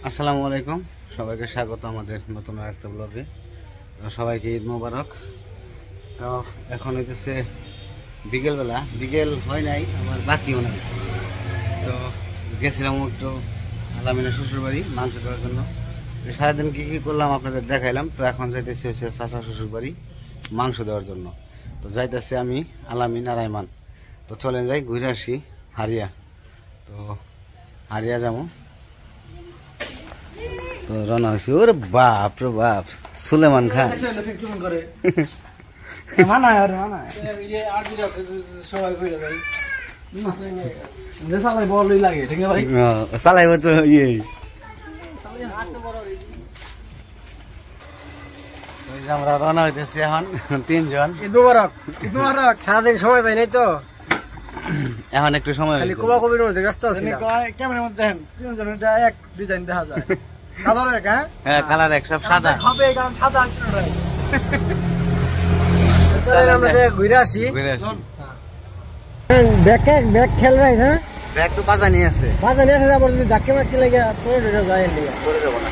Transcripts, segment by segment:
আসসালামু আলাইকুম, সবাইকে স্বাগত আমাদের নতুন আরেকটা ব্লগে। সবাইকে ঈদ মোবারক। তো এখন হইতেছে বিকেলবেলা, বিকেল হয় নাই আমার বাকিও নাই। তো গেছিলাম একটু আলামিনের শ্বশুরবাড়ি মাংস দেওয়ার জন্য। সারাদিন কী কী করলাম আপনাদের দেখাইলাম। তো এখন যাইতেছি হচ্ছে চাচা শ্বশুরবাড়ি মাংস দেওয়ার জন্য। তো যাইতেছি আমি, আলামিন আর আইমান। তো চলেন যাই ঘুরে আসি হারিয়া। তো হারিয়া যাবো। তো রওনা হয়েছি। ওরে বাপ রে বাপ, সুলেমান খান চালাইব তো ইয়ে। আমরা রওনা হইতেছি এখন তিনজন। সারাদিন সময় পাই নাই তো, এখন একটু সময় কবির মধ্যে ব্যস্ত আছি। ক্যামেরার মধ্যে তিনজনের এক ডিজাইন দেখা যায়। কালার এক, হ্যাঁ কালার এক, সব সাদা হবে, কারণ সাদা আমরা ঘুরে আসি। ব্যাগ খেল নাই, হ্যাঁ ব্যাগ তো বাজা নিয়ে আছে, বাজা নিয়ে আছে। আবার যদি ধাক্কে মাক্কি লাগে পরে যায় করে দেবো না।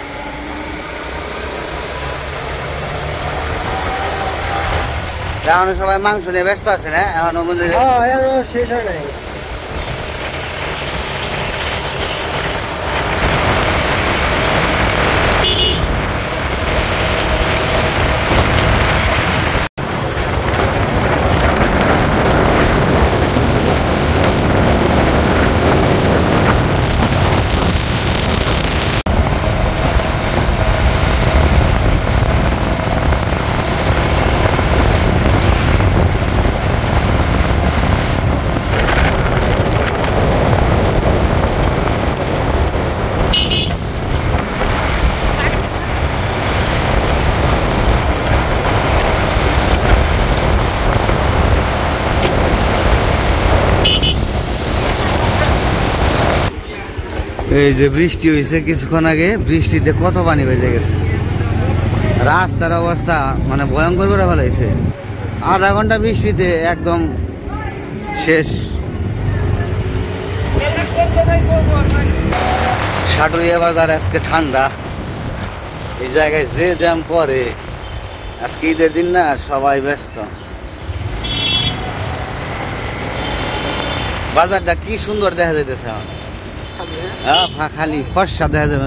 এখন সবাই মাংস নিয়ে ব্যস্ত আছে না, এখন শেষ হয় নাই। এই যে বৃষ্টি হয়েছে কিছুক্ষণ আগে, বৃষ্টিতে কত পানি বেজে গেছে। রাস্তার অবস্থা মানে ভয়ঙ্কর করে ফেলাইছে। আধা ঘন্টা বৃষ্টিতে একদম শেষ। সাটুরিয়া বাজার আজকে ঠান্ডা। এই জায়গায় যে জ্যাম পরে, আজকে ঈদের দিন না, সবাই ব্যস্ত। বাজারটা কি সুন্দর দেখা যাইতেছে আমার। খালি ফর্সা দেখা যাবে।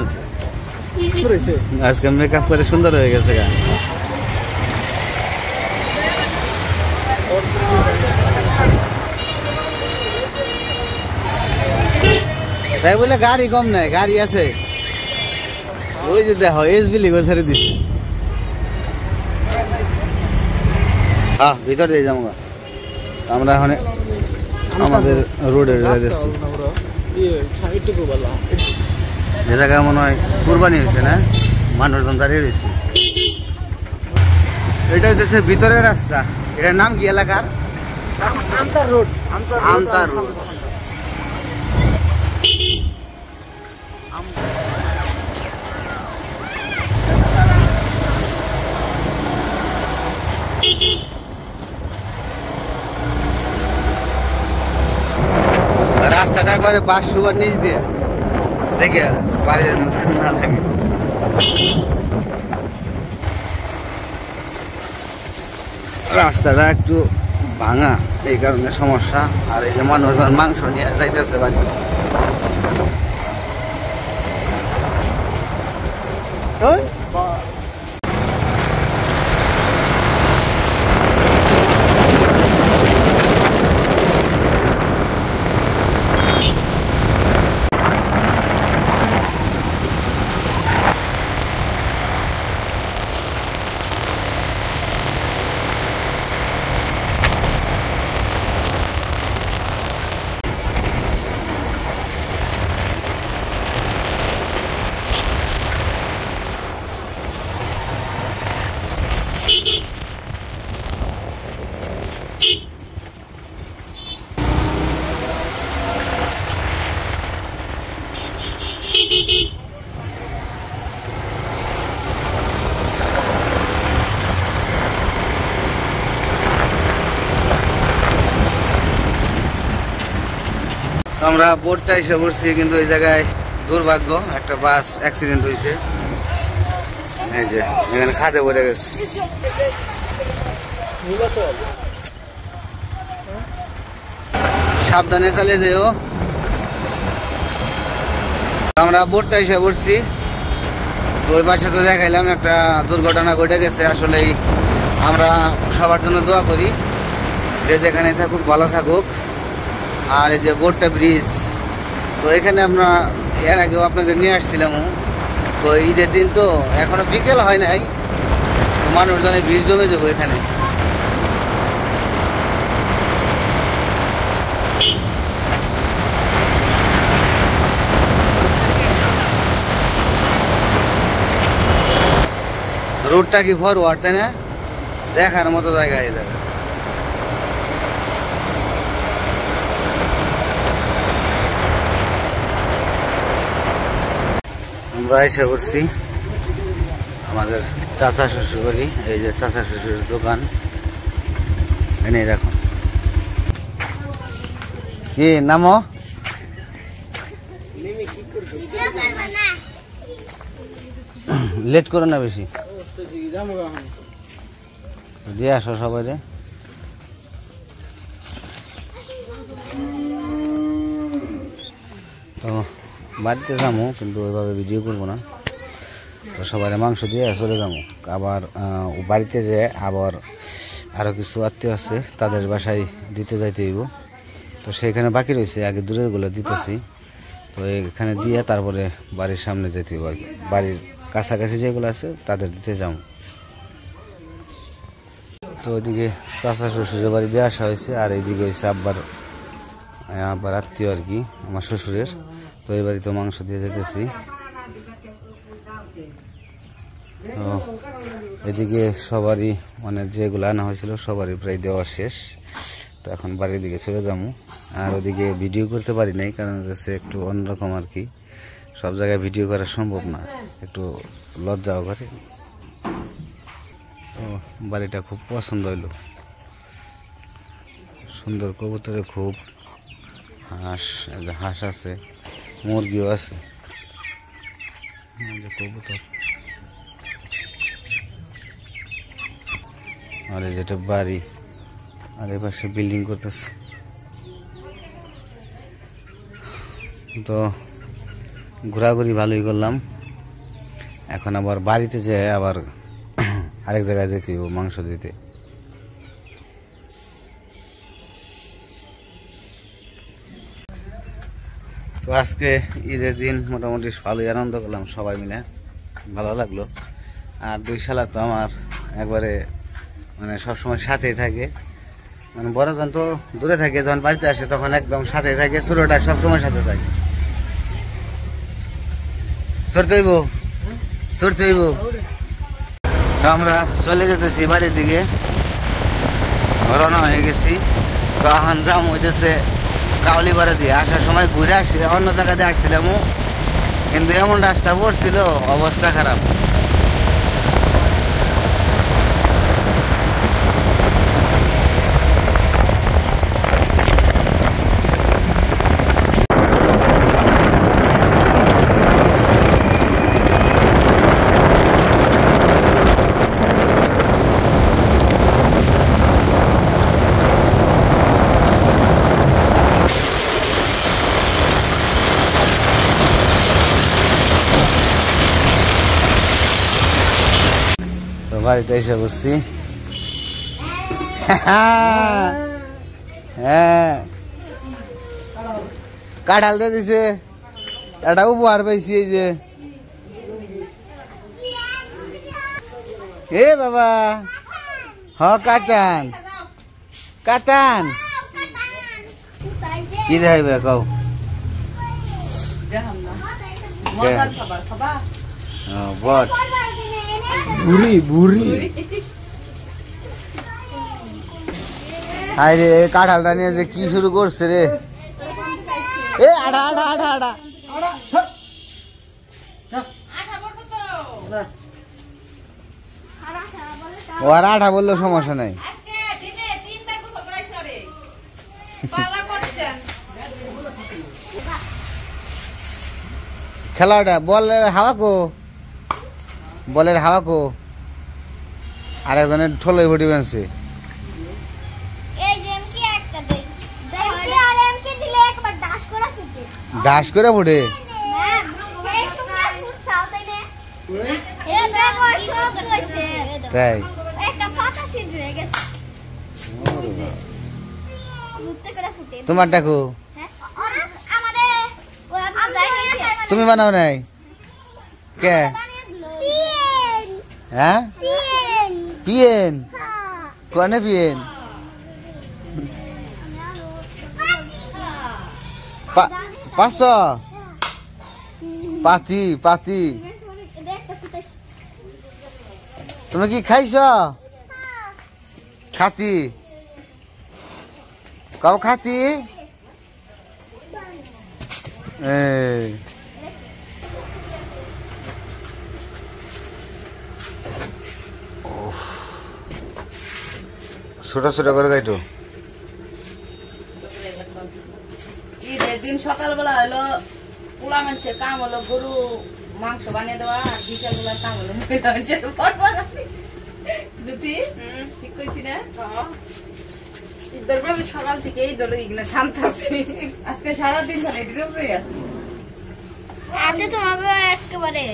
আজকে মেকআপ করে সুন্দর হয়ে গেছে গা। তাই বলে গাড়ি কম নাই, গাড়ি আছে। ওই যে দেখো এসবিলি গোছারি দিচ্ছে। ভিতর দিয়ে যাবো। আমরা এখন আমাদের রোডে যাইতেছি। যে জায়গায় মনে হয় কুরবানি হয়েছে না, মানুষজন দাঁড়িয়ে রয়েছে। এটা হচ্ছে ভিতরের রাস্তা। এটার নাম কি এলাকার? আমতার রোড। আমতার রোড। রাস্তাটা একবারে বাস সুবার নিচ দিয়ে দেখে বাড়ি না থাকে। রাস্তাটা একটু ভাঙা, এই কারণে সমস্যা। আর এই যে মানুষজন মাংস নিয়ে যাইতেছে বাড়ি। আমরা বোটটা এসে পড়ছি, কিন্তু এই জায়গায় দুর্ভাগ্য, একটা বাস অ্যাক্সিডেন্ট হয়েছে। এই যে এখানে খাদে পড়ে গেছে। সাবধানে চালিয়ে যেও। আমরা বোটটা এসে পড়ছি, তো ওই পাশে তো দেখাইলাম একটা দুর্ঘটনা ঘটে গেছে। আসলেই আমরা সবার জন্য দোয়া করি, যে যেখানে থাকুক ভালো থাকুক। আর এই যে বোটটা ব্রিজ, তো এখানে আমরা এর আগেও আপনাদের নিয়ে আসছিলাম। তো ঈদের দিন তো এখনো বিকেল হয় নাই, মানুষজনে ভিড় জমে যাবো এখানে। রোডটা কি ফরওয়ার্ড, তাই না? দেখার মতো জায়গা এই জায়গা। আমরা এসে করছি আমাদের চাচা শ্বশুর বাড়ি। এই যে চাচা শ্বশুরের দোকান, এনে রাখো। কি নামো? লেট করো না বেশি, দিয়ে আসো সবাই রে। তো বাড়িতে যাবো, কিন্তু ওইভাবে ভিডিও করবো না। তো সবাই মাংস দিয়ে চলে যাবো। আবার বাড়িতে যে আবার আরও কিছু আত্মীয় আছে, তাদের বাসায় দিতে যাইতে হইব। তো সেইখানে বাকি রয়েছে, আগে দূরেরগুলো দিতেছি। তো এখানে দিয়ে তারপরে বাড়ির সামনে যেতে হইব আর কি। বাড়ির কাছাকাছি যেগুলো আছে তাদের দিতে যাবো। তো ওইদিকে চাচা শ্বশুরের বাড়ি দিয়ে আসা হয়েছে, আর এইদিকে হয়েছে আব্বার আত্মীয় আর কি, আমার শ্বশুরের। তো এই বাড়িতে মাংস দিয়ে যেতেছি। তো এদিকে সবারই মানে যেগুলো আনা হয়েছিল সবারই প্রায় দেওয়া শেষ। তো এখন বাড়ির দিকে চলে যাবো। আর ওদিকে ভিডিও করতে পারি নাই, কারণ হচ্ছে একটু অন্যরকম আর কি। সব জায়গায় ভিডিও করা সম্ভব না, একটু লজ্জাও করে। তো বাড়িটা খুব পছন্দ হইল, সুন্দর, কবুতরের খুব, হাঁস আছে, মুরগিও আছে, কবুতর। আর এই যেটা বাড়ি, আর এই পাশে বিল্ডিং করতেছে। তো ঘোরাঘুরি ভালোই করলাম। এখন আবার বাড়িতে যেয়ে আবার আরেক জায়গায় যেতে মাংস দিতে। তো আজকে ঈদের দিন মোটামুটি ভালোই আনন্দ করলাম সবাই মিলে, ভালো লাগলো। আর দুই শালা তো আমার একবারে মানে সবসময় সাথেই থাকে। মানে বড়জন তো দূরে থাকে, যখন বাড়িতে আসে তখন একদম সাথেই থাকে, ছোটটা সবসময় সাথে থাকে। সরতে হইব, সরতে হইব। তো আমরা চলে যেতেছি বাড়ির দিকে, রওনা হয়ে গেছি। তো এখন যাম হইতেছে কাউলিপাড়া দিয়ে। আসার সময় ঘুরে আসি, অন্য জায়গাতে আসছিলাম, কিন্তু এমন রাস্তা পড়ছিল, অবস্থা খারাপ। বাড়িতে এসে বসছি। হ্যাঁ, কাঁঠাল দিয়ে দিছে, একটা উপহার পাইছি। এই যে এ বাবা, কাটান কাটান কি দেখাইবে কও? বট বুড়ি বুড়ি। হাই রে, কাঁঠালটা নিয়ে যে কি শুরু করছে রে। এ আড়া আড়া আড়া আড়া, ও আর আঠা বললেও সমস্যা নাই। খেলাটা বলের হাওয়া কো, বলের হাওয়া কো, আর একজনের ঠোলে ভটি বানছে। ডাস করে ফুটে তাই তোমার ডাকো তুমি বানাও নাই কে? হ্যাঁ পিয়েন কোনে পিয়েন পাঁচশো পাতি পাতি তুমি কি খাইছ? খাতি কাউ খাতি এই ছোট ছোট করে গাইতো। ঈদের দিন সকালবেলা হলো পোলা মানুষের কাম হলো গরু মাংস বানিয়ে দেওয়া, আর বিকাল বেলার কাম হলো মহিলা মানুষের যদি ঠিক কইছি না? সকাল থেকে এই দলে এখানে শান্ত আছি, আজকে সারাদিন ধরে এটির উপরেই আছি। আজকে তোমাকে একেবারে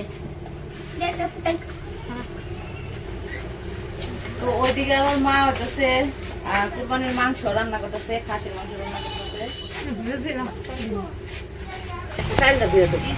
তো ওইদিকে আমার মা হতেছে কুরবানির মাংস রান্না করতেছে, খাসির মাংস রান্না করতেছে। চালটা দিয়ে দেবো।